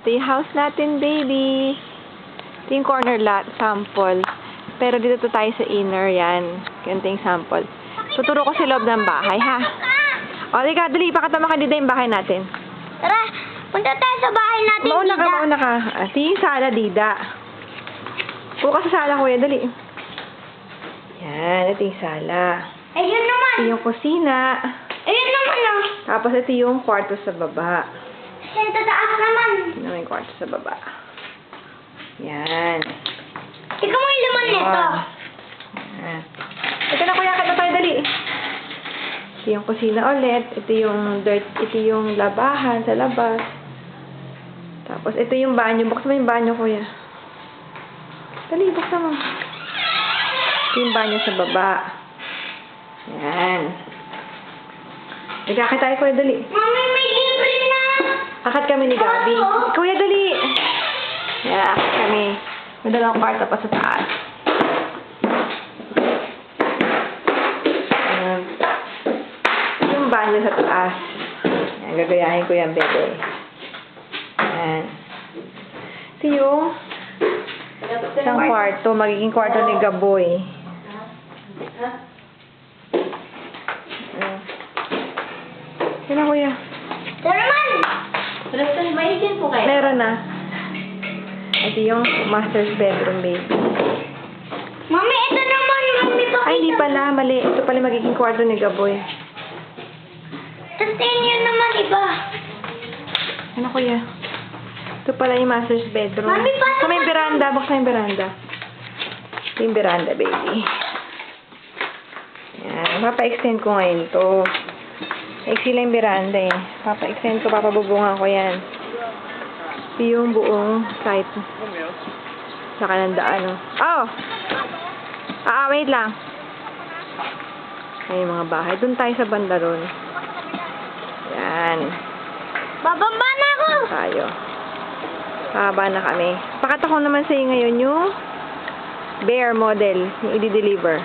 Ito yung house natin, baby. Ito yung corner lot, sample. Pero dito to tayo sa inner, yan. Ganito yung sample. Tuturo ko sa loob ng bahay, ha? O, dali, pakatama ka dito yung bahay natin. Tara, punta tayo sa bahay natin, Mauna ka. Ito yung sala, Dida. Buka sa sala, kuya, dali. Yan, ito yung sala. Ayun naman. Ito yung kusina. Ayun naman, oh. Tapos ito yung kwarto sa baba. Sa taas naman. Ito naman yung kwarto sa baba. Yan. Ikaw mo yung laman nito. Yan. Ito na, kuya, kata tayo, dali. Ito yung kusina ulit. Ito yung labahan sa labas. Tapos ito yung banyo. Buksan mo yung banyo, kuya. Dali, buksan mo. Ito yung banyo sa baba. Yan. Nagkakit tayo, kuya, dali. Mami, may libre na. Akat kami ni Gabi. Kuya, dali. Yan, akat kami. May dalawang kwarto pa sa taas. Yung banyo sa taas. Yan, gagayahin ko yan, bebe. Yan. Ito yung isang kwarto. Magiging kwarto ni Gaboy. Yan na, kuya. Tara naman. Maisin po kayo. Meron na. Ito yung master's bedroom, baby. Mami, ito naman. Mami, pakita. Ay, hindi pala. Mali. Ito pala magiging kwarto ni Gaboy. Tapos yun naman iba. Ano, kuya? Ito pala yung master's bedroom. Mami, pasok Ito may ka. veranda. Buksan yung veranda. Ito yung veranda, baby. Yan. Papa-extend ko ngayon to. Exila yung veranda eh. Papa-extend ko. Papabubungan ko yan. Ito yung buong site. Sa kanandaan, no? Oh! Wait lang. Ay, mga bahay. Doon tayo sa banda ron. Yan. Bababa na ako. Tayo. Haba na kami. Pakita ko naman sa iyo ngayon yung bear model, yung i-deliver.